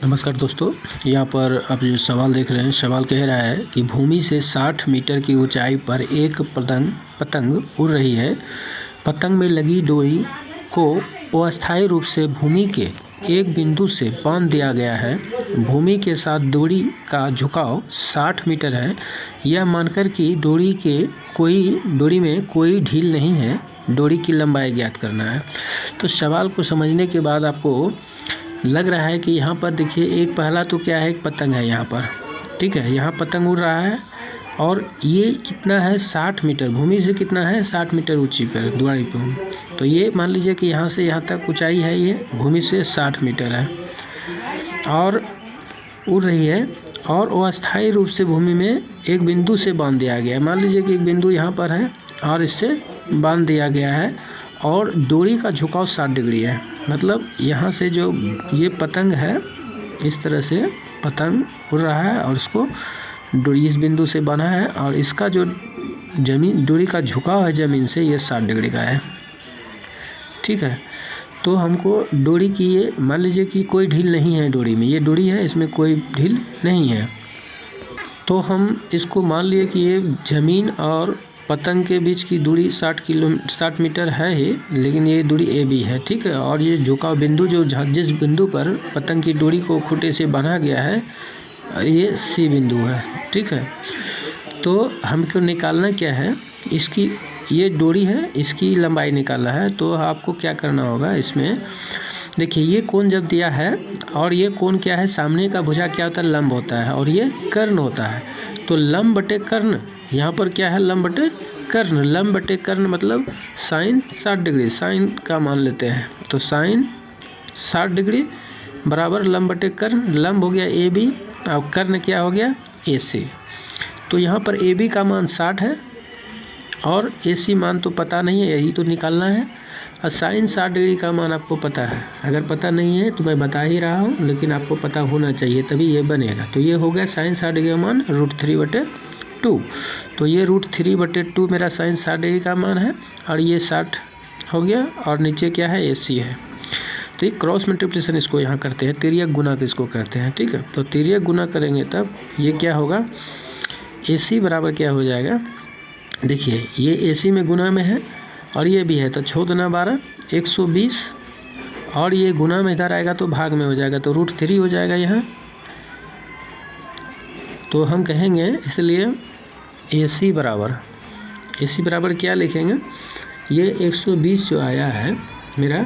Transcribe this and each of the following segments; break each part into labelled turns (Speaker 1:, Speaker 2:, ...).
Speaker 1: नमस्कार दोस्तों, यहाँ पर आप जो सवाल देख रहे हैं, सवाल कह रहा है कि भूमि से 60 मीटर की ऊंचाई पर एक पतंग उड़ रही है। पतंग में लगी डोरी को अस्थायी रूप से भूमि के एक बिंदु से बांध दिया गया है। भूमि के साथ डोरी का झुकाव 60 मीटर है। यह मानकर कि डोरी में कोई ढील नहीं है, डोरी की लंबाई ज्ञात करना है। तो सवाल को समझने के बाद आपको लग रहा है कि यहाँ पर देखिए, एक पहला तो क्या है, एक पतंग है यहाँ पर, ठीक है। यहाँ पतंग उड़ रहा है और ये कितना है, 60 मीटर, भूमि से कितना है, 60 मीटर ऊंची पर द्वारी पर। तो ये मान लीजिए कि यहाँ से यहाँ तक ऊंचाई है, ये भूमि से 60 मीटर है और उड़ रही है। और वो अस्थायी रूप से भूमि में एक बिंदु से बांध दिया गया है। मान लीजिए कि एक बिंदु यहाँ पर है और इससे बांध दिया गया है और डोरी का झुकाव 60 डिग्री है। मतलब यहाँ से जो ये पतंग है, इस तरह से पतंग उड़ रहा है और इसको डोरी इस बिंदु से बना है और इसका जो डोरी का झुकाव है ज़मीन से, ये 60 डिग्री का है, ठीक है। तो हमको डोरी की, ये मान लीजिए कि कोई ढील नहीं है डोरी में, ये डोरी है, इसमें कोई ढील नहीं है। तो हम इसको मान लिए कि ये ज़मीन और पतंग के बीच की दूरी 60 मीटर है ही, लेकिन ये दूरी ए बी है, ठीक है। और ये झुकाव बिंदु जिस बिंदु पर पतंग की डोरी को खूंटे से बांधा गया है, ये सी बिंदु है, ठीक है। तो हमको निकालना क्या है, इसकी ये डोरी है, इसकी लंबाई निकालना है। तो आपको क्या करना होगा, इसमें देखिए, ये कोण जब दिया है और ये कोण क्या है, सामने का भुजा क्या होता है, लंब होता है और ये कर्ण होता है। तो लंब बटे कर्ण, यहाँ पर क्या है, लंब बटे कर्ण। लंब बटे कर्ण मतलब साइन 60 डिग्री, साइन का मान लेते हैं। तो साइन 60 डिग्री बराबर लंब बटे कर्ण। लंब हो गया ए बी और कर्ण क्या हो गया, ए सी। तो यहाँ पर ए बी का मान 60 है और ए सी मान तो पता नहीं है, यही तो निकालना है। और साइन 60 डिग्री का मान आपको पता है। अगर पता नहीं है तो मैं बता ही रहा हूँ, लेकिन आपको पता होना चाहिए तभी ये बनेगा। तो ये हो गया साइन 60 डिग्री का मान √3/2। तो ये √3/2 मेरा साइन 60 डिग्री का मान है और ये 60 हो गया और नीचे क्या है, ए सी है। तो ये क्रॉस मल्टीप्लिकेशन इसको यहाँ करते हैं, तिर्यक गुना इसको करते हैं, ठीक है। तो तिर्यक गुना करेंगे तब ये क्या होगा, ए सी बराबर क्या हो जाएगा, देखिए ये ए सी में गुना में है और ये भी है, तो 6 दूना 12 120 और ये गुना में इधर आएगा तो भाग में हो जाएगा, तो √3 हो जाएगा यहाँ। तो हम कहेंगे इसलिए ए सी बराबर क्या लिखेंगे, ये 120 जो आया है मेरा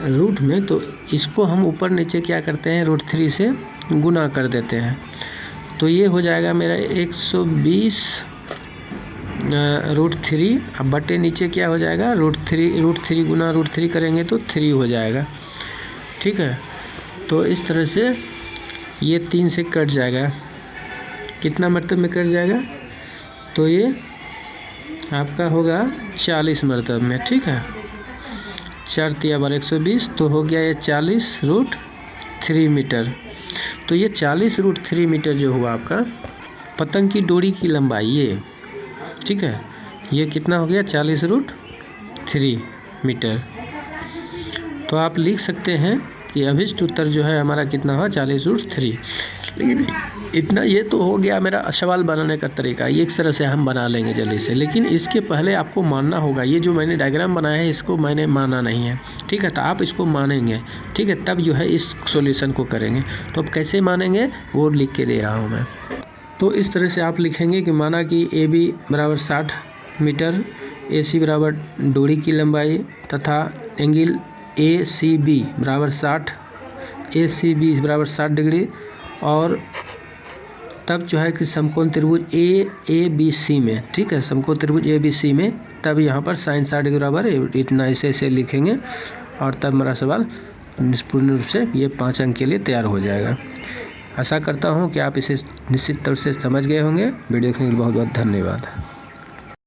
Speaker 1: रूट में, तो इसको हम ऊपर नीचे क्या करते हैं, √3 से गुना कर देते हैं। तो ये हो जाएगा मेरा 120 √3, अब बटे नीचे क्या हो जाएगा, √3 गुना √3 करेंगे तो 3 हो जाएगा, ठीक है। तो इस तरह से ये 3 से कट जाएगा, कितना मरतब में कट जाएगा, तो ये आपका होगा 40 मरतब में, ठीक है। 4 × 12 120, तो हो गया ये 40 √3 मीटर। तो ये 40 √3 मीटर जो हुआ आपका पतंग की डोरी की लंबाई, ये ठीक है, ये कितना हो गया, 40 √3 मीटर। तो आप लिख सकते हैं कि अभिष्ट उत्तर जो है हमारा कितना हुआ, 40 √3। लेकिन इतना ये तो हो गया मेरा सवाल बनाने का तरीका, ये एक तरह से हम बना लेंगे जल्दी से। लेकिन इसके पहले आपको मानना होगा, ये जो मैंने डायग्राम बनाया है इसको मैंने माना नहीं है, ठीक है। तो आप इसको मानेंगे, ठीक है, तब जो है इस सॉल्यूशन को करेंगे। तो अब कैसे मानेंगे वो लिख के दे रहा हूँ मैं। तो इस तरह से आप लिखेंगे कि माना कि ए बी बराबर 60 मीटर, ए सी बराबर डोरी की लंबाई तथा एंगल ए सी बी बराबर 60, ए सी बी बराबर 60 डिग्री। और तब जो है कि समकोण त्रिभुज ए बी सी में, ठीक है, समकोण त्रिभुज ए बी सी में, तब यहाँ पर साइन 60 डिग्री बराबर इतना ऐसे लिखेंगे और तब मेरा सवाल पूर्ण रूप से ये 5 अंक के लिए तैयार हो जाएगा। आशा करता हूँ कि आप इसे निश्चित तौर से समझ गए होंगे। वीडियो देखने के लिए बहुत बहुत धन्यवाद।